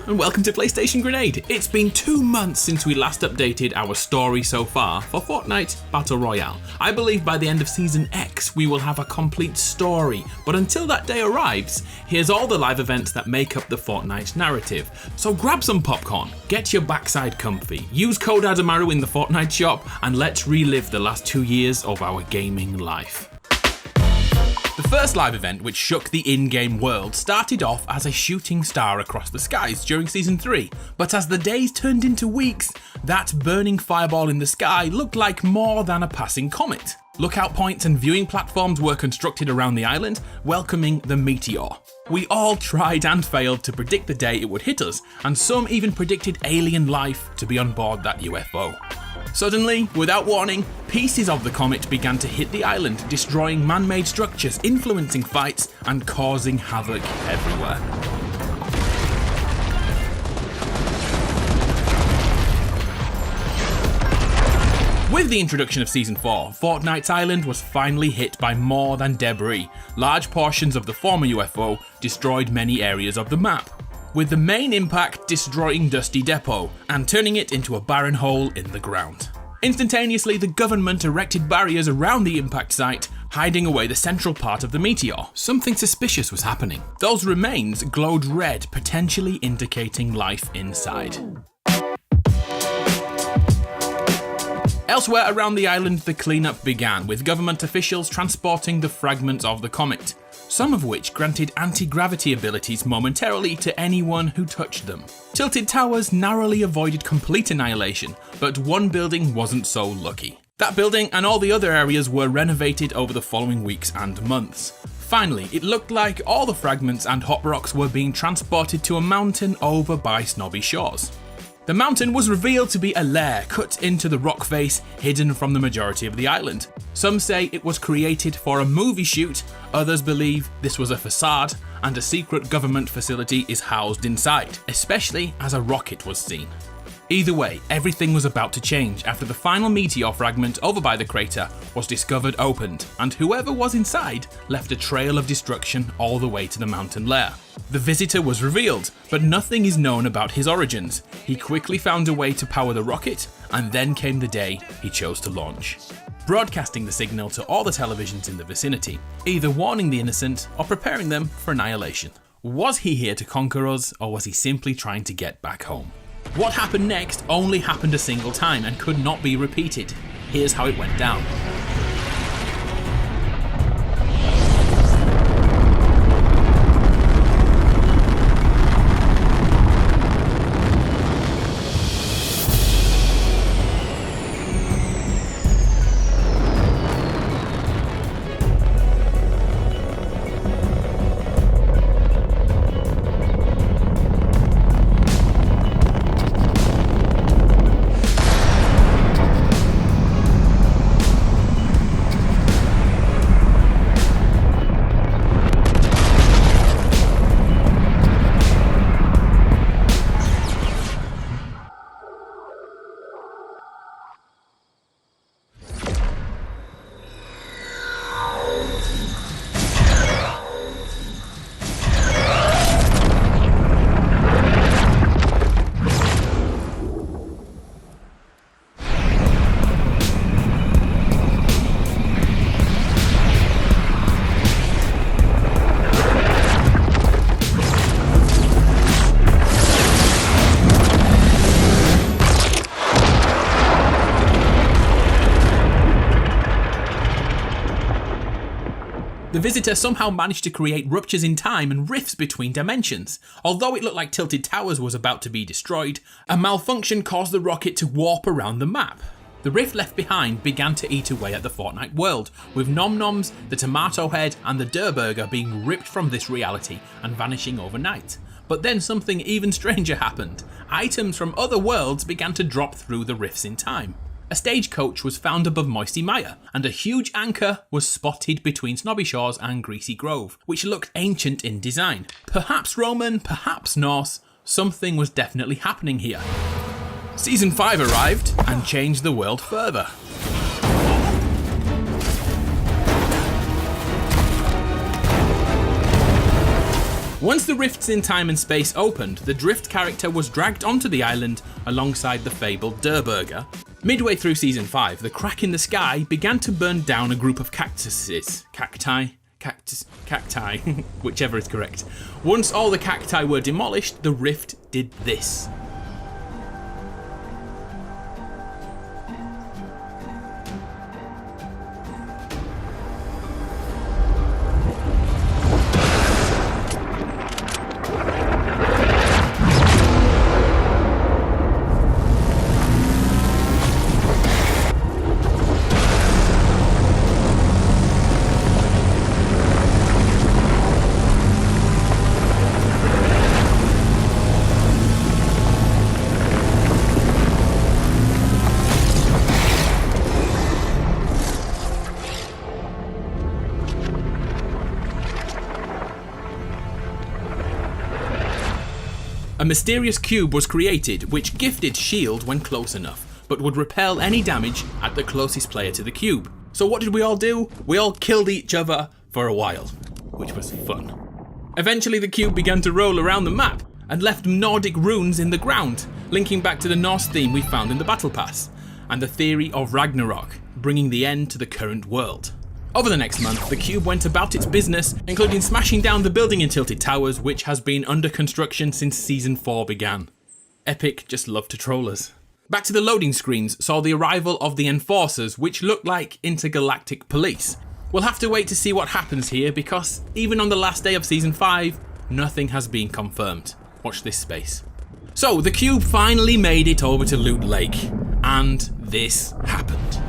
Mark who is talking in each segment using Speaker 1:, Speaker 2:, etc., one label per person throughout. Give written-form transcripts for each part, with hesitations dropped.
Speaker 1: and welcome to PlayStation Grenade. It's been 2 months since we last updated our story so far for Fortnite Battle Royale. I believe by the end of Season X we will have a complete story, but until that day arrives, here's all the live events that make up the Fortnite narrative. So grab some popcorn, get your backside comfy, use code Adamaru in the Fortnite shop, and let's relive the last 2 years of our gaming life. The first live event, which shook the in-game world, started off as a shooting star across the skies during Season 3, but as the days turned into weeks, that burning fireball in the sky looked like more than a passing comet. Lookout points and viewing platforms were constructed around the island, welcoming the Meteor. We all tried and failed to predict the day it would hit us, and some even predicted alien life to be on board that UFO. Suddenly, without warning, pieces of the comet began to hit the island, destroying man-made structures, influencing fights, and causing havoc everywhere. With the introduction of Season 4, Fortnite's island was finally hit by more than debris. Large portions of the former UFO destroyed many areas of the map, with the main impact destroying Dusty Depot and turning it into a barren hole in the ground. Instantaneously, the government erected barriers around the impact site, hiding away the central part of the meteor. Something suspicious was happening. Those remains glowed red, potentially indicating life inside. Elsewhere around the island, the cleanup began, with government officials transporting the fragments of the comet, some of which granted anti-gravity abilities momentarily to anyone who touched them. Tilted towers narrowly avoided complete annihilation, but one building wasn't so lucky. That building and all the other areas were renovated over the following weeks and months. Finally, it looked like all the fragments and hot rocks were being transported to a mountain over by Snobby Shores. The mountain was revealed to be a lair cut into the rock face, hidden from the majority of the island. Some say it was created for a movie shoot, others believe this was a facade and a secret government facility is housed inside, especially as a rocket was seen. Either way, everything was about to change after the final meteor fragment over by the crater was discovered opened, and whoever was inside left a trail of destruction all the way to the mountain lair. The visitor was revealed, but nothing is known about his origins. He quickly found a way to power the rocket, and then came the day he chose to launch, broadcasting the signal to all the televisions in the vicinity, either warning the innocent or preparing them for annihilation. Was he here to conquer us, or was he simply trying to get back home? What happened next only happened a single time and could not be repeated. Here's how it went down. The visitor somehow managed to create ruptures in time and rifts between dimensions. Although it looked like Tilted Towers was about to be destroyed, a malfunction caused the rocket to warp around the map. The rift left behind began to eat away at the Fortnite world, with Nom Noms, the Tomato Head and the Durr Burger being ripped from this reality and vanishing overnight. But then something even stranger happened. Items from other worlds began to drop through the rifts in time. A stagecoach was found above Moisty Mire, and a huge anchor was spotted between Snobby Shores and Greasy Grove, which looked ancient in design. Perhaps Roman, perhaps Norse, something was definitely happening here. Season 5 arrived and changed the world further. Once the rifts in time and space opened, the drift character was dragged onto the island alongside the fabled Durburger. Midway through Season 5, the crack in the sky began to burn down a group of cacti, whichever is correct. Once all the cacti were demolished, the rift did this. A mysterious cube was created which gifted shield when close enough, but would repel any damage at the closest player to the cube. So what did we all do? We all killed each other for a while, which was fun. Eventually the cube began to roll around the map and left Nordic runes in the ground, linking back to the Norse theme we found in the Battle Pass, and the theory of Ragnarok, bringing the end to the current world. Over the next month, the cube went about its business, including smashing down the building in Tilted Towers, which has been under construction since Season 4 began. Epic just loved to troll us. Back to the loading screens saw the arrival of the Enforcers, which looked like intergalactic police. We'll have to wait to see what happens here, because even on the last day of Season 5, nothing has been confirmed. Watch this space. So, the cube finally made it over to Loot Lake, and this happened.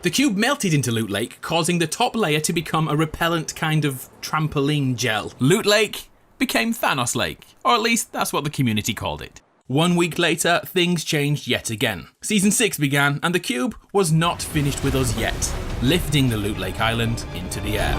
Speaker 1: The cube melted into Loot Lake, causing the top layer to become a repellent kind of trampoline gel. Loot Lake became Thanos Lake, or at least that's what the community called it. 1 week later, things changed yet again. Season 6 began, and the cube was not finished with us yet, lifting the Loot Lake Island into the air.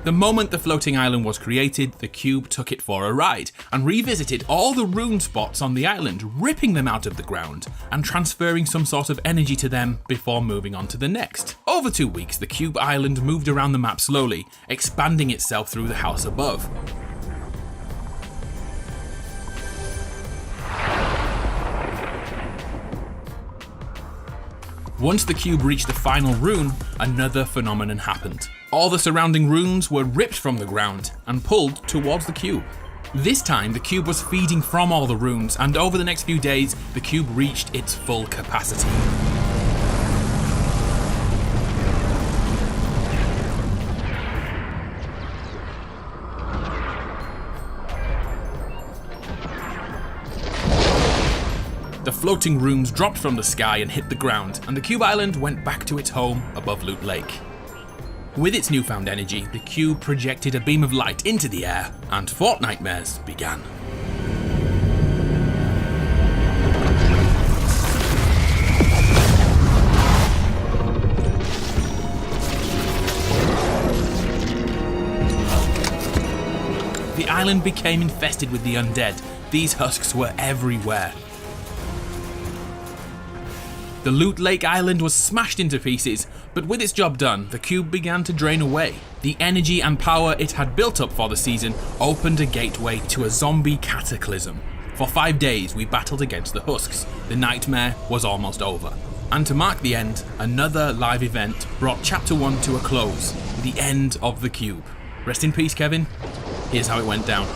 Speaker 1: The moment the floating island was created, the cube took it for a ride and revisited all the rune spots on the island, ripping them out of the ground and transferring some sort of energy to them before moving on to the next. Over 2 weeks, the cube island moved around the map slowly, expanding itself through the house above. Once the cube reached the final rune, another phenomenon happened. All the surrounding runes were ripped from the ground and pulled towards the cube. This time, the cube was feeding from all the runes, and over the next few days, the cube reached its full capacity. The floating runes dropped from the sky and hit the ground, and the cube island went back to its home above Loot Lake. With its newfound energy, the cube projected a beam of light into the air, and Fortnitemares began. the island became infested with the undead. These husks were everywhere. The Loot Lake Island was smashed into pieces, but with its job done, the cube began to drain away. The energy and power it had built up for the season opened a gateway to a zombie cataclysm. For 5 days, we battled against the husks. The nightmare was almost over. And to mark the end, another live event brought Chapter 1 to a close, the end of the cube. Rest in peace, Kevin. Here's how it went down.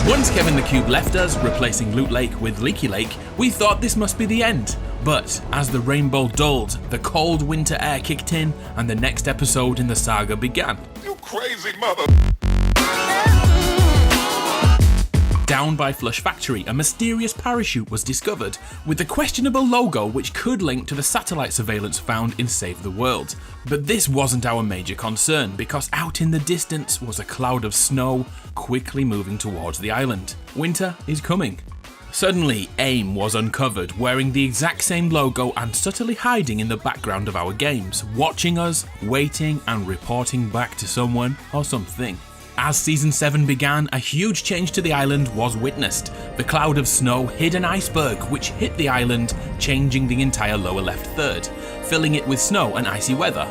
Speaker 1: Once Kevin the Cube left us, replacing Loot Lake with Leaky Lake, we thought this must be the end. But as the rainbow dulled, the cold winter air kicked in, and the next episode in the saga began.
Speaker 2: You crazy mother...
Speaker 1: Down by Flush Factory, a mysterious parachute was discovered with a questionable logo which could link to the satellite surveillance found in Save the World. But this wasn't our major concern, because out in the distance was a cloud of snow quickly moving towards the island. Winter is coming. Suddenly, AIM was uncovered, wearing the exact same logo and subtly hiding in the background of our games, watching us, waiting and reporting back to someone or something. As Season 7 began, a huge change to the island was witnessed. The cloud of snow hid an iceberg which hit the island, changing the entire lower left third, filling it with snow and icy weather.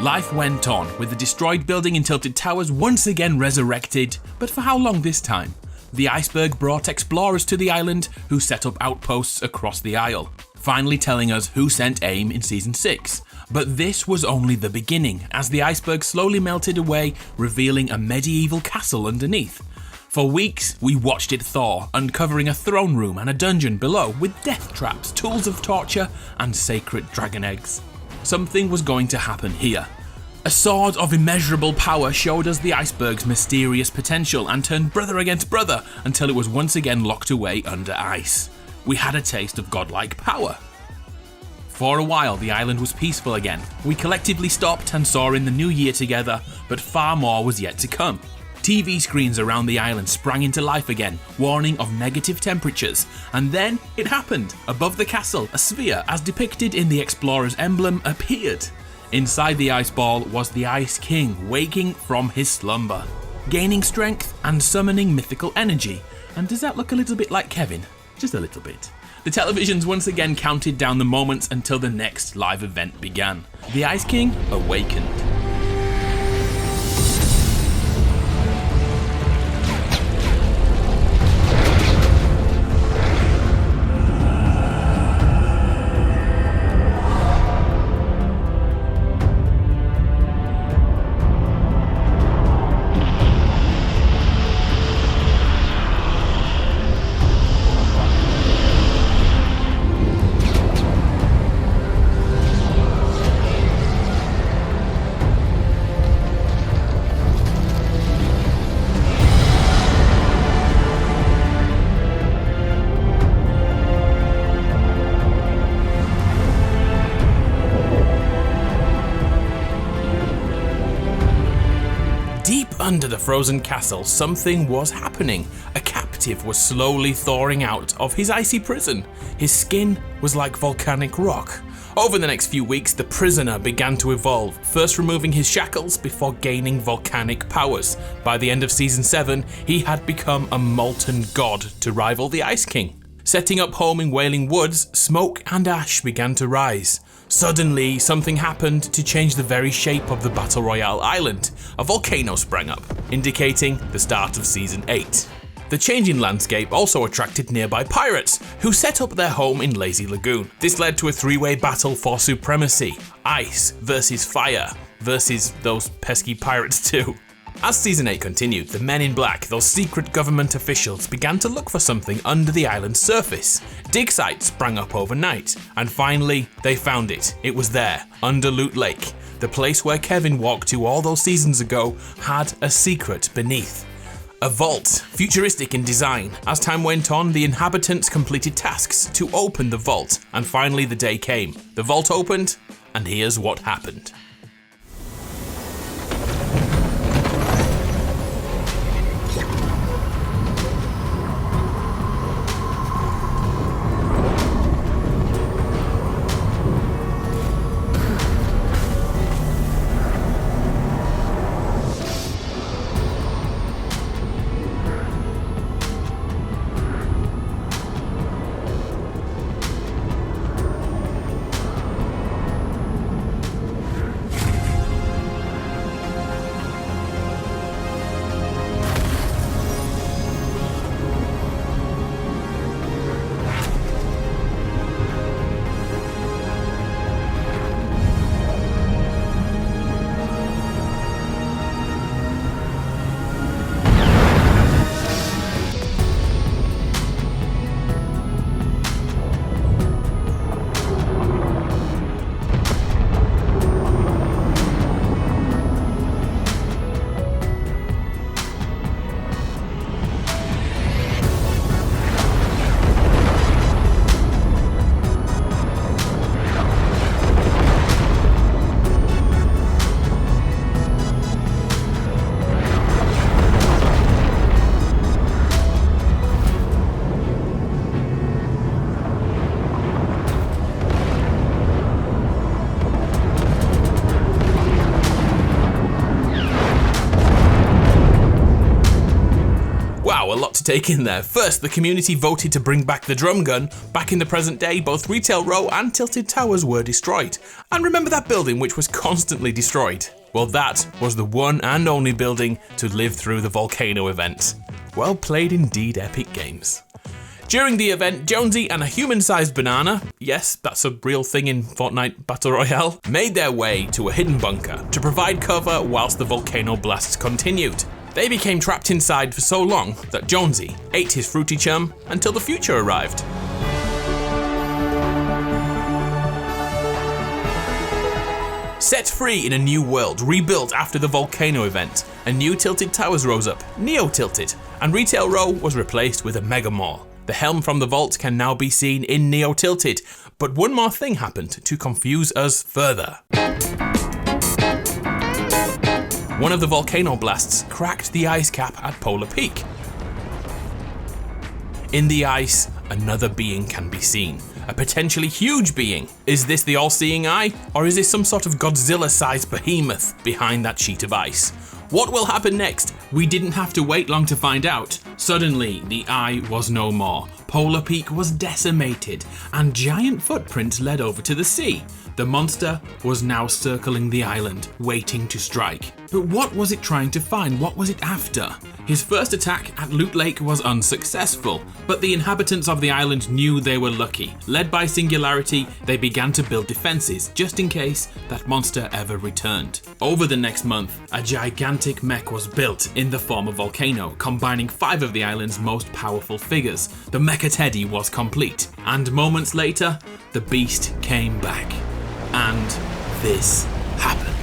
Speaker 1: Life went on, with the destroyed building in Tilted Towers once again resurrected, but for how long this time? The iceberg brought explorers to the island who set up outposts across the isle, finally telling us who sent AIM in Season 6. But this was only the beginning, as the iceberg slowly melted away, revealing a medieval castle underneath. For weeks, we watched it thaw, uncovering a throne room and a dungeon below with death traps, tools of torture, and sacred dragon eggs. Something was going to happen here. A sword of immeasurable power showed us the iceberg's mysterious potential and turned brother against brother until it was once again locked away under ice. We had a taste of godlike power. For a while, the island was peaceful again. We collectively stopped and saw in the new year together, but far more was yet to come. TV screens around the island sprang into life again, warning of negative temperatures. And then it happened. Above the castle, a sphere, as depicted in the explorer's emblem, appeared. Inside the ice ball was the Ice King, waking from his slumber, gaining strength and summoning mythical energy. And does that look a little bit like Kevin? Just a little bit. The televisions once again counted down the moments until the next live event began. The Ice King awakened. under the frozen castle, something was happening. A captive was slowly thawing out of his icy prison. His skin was like volcanic rock. Over the next few weeks, the prisoner began to evolve, first removing his shackles before gaining volcanic powers. By the end of Season 7, he had become a molten god to rival the Ice King. Setting up home in Wailing Woods, smoke and ash began to rise. Suddenly, something happened to change the very shape of the Battle Royale island. A volcano sprang up, indicating the start of Season 8. The changing landscape also attracted nearby pirates, who set up their home in Lazy Lagoon. This led to a three-way battle for supremacy: ice versus fire versus those pesky pirates too. As Season 8 continued, the Men in Black, those secret government officials, began to look for something under the island's surface. Dig sites sprang up overnight, and finally, they found it. It was there, under Loot Lake. The place where Kevin walked to all those seasons ago had a secret beneath. A vault, futuristic in design. As time went on, the inhabitants completed tasks to open the vault, and finally the day came. The vault opened, and here's what happened. Wow, a lot to take in there. First, the community voted to bring back the drum gun. Back in the present day, both Retail Row and Tilted Towers were destroyed. And remember that building which was constantly destroyed? Well, that was the one and only building to live through the Volcano event. Well played indeed, Epic Games. During the event, Jonesy and a human-sized banana, yes, that's a real thing in Fortnite Battle Royale, made their way to a hidden bunker to provide cover whilst the volcano blasts continued. They became trapped inside for so long that Jonesy ate his fruity chum until the future arrived. Set free in a new world, rebuilt after the volcano event, a new Tilted Towers rose up, Neo-Tilted, and Retail Row was replaced with a mega mall. The helm from the vault can now be seen in Neo-Tilted, but one more thing happened to confuse us further. One of the volcano blasts cracked the ice cap at Polar Peak. In the ice, another being can be seen. A potentially huge being. Is this the all-seeing eye? Or is this some sort of Godzilla-sized behemoth behind that sheet of ice? What will happen next? We didn't have to wait long to find out. Suddenly, the eye was no more. Polar Peak was decimated, and giant footprints led over to the sea. The monster was now circling the island, waiting to strike. But what was it trying to find? What was it after? His first attack at Loot Lake was unsuccessful, but the inhabitants of the island knew they were lucky. Led by Singularity, they began to build defenses, just in case that monster ever returned. Over the next month, a gigantic mech was built in the form of Volcano, combining 5 of the island's most powerful figures. The Mecha Teddy was complete, and moments later, the beast came back. And this happened.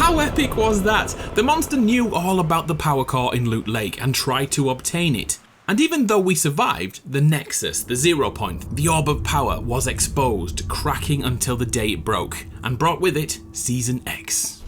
Speaker 1: How epic was that? The monster knew all about the power core in Loot Lake and tried to obtain it. And even though we survived, the Nexus, the 0 point, the orb of power was exposed, cracking until the day it broke, and brought with it Season X.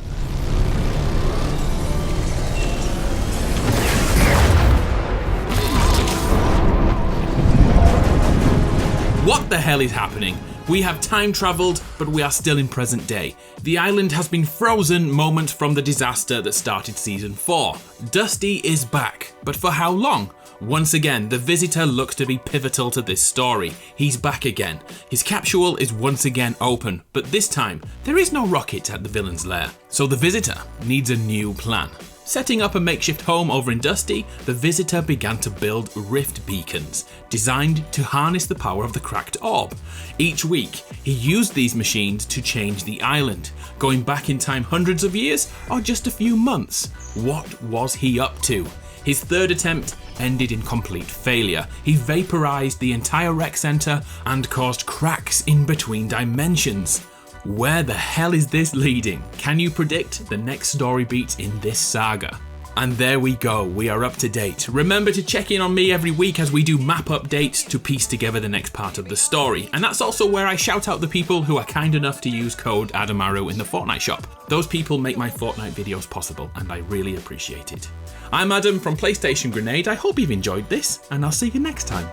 Speaker 1: What the hell is happening? We have time travelled, but we are still in present day. The island has been frozen moments from the disaster that started Season 4. Dusty is back, but for how long? Once again, the Visitor looks to be pivotal to this story. He's back again. His capsule is once again open, but this time, there is no rocket at the villain's lair. So the Visitor needs a new plan. Setting up a makeshift home over in Dusty, the Visitor began to build rift beacons, designed to harness the power of the cracked orb. Each week, he used these machines to change the island, going back in time hundreds of years or just a few months. What was he up to? His third attempt ended in complete failure. He vaporized the entire rec center and caused cracks in between dimensions. Where the hell is this leading? Can you predict the next story beat in this saga? And there we go, we are up to date. Remember to check in on me every week as we do map updates to piece together the next part of the story. And that's also where I shout out the people who are kind enough to use code Adamaru in the Fortnite shop. Those people make my Fortnite videos possible, and I really appreciate it. I'm Adam from PlayStation Grenade. I hope you've enjoyed this, and I'll see you next time.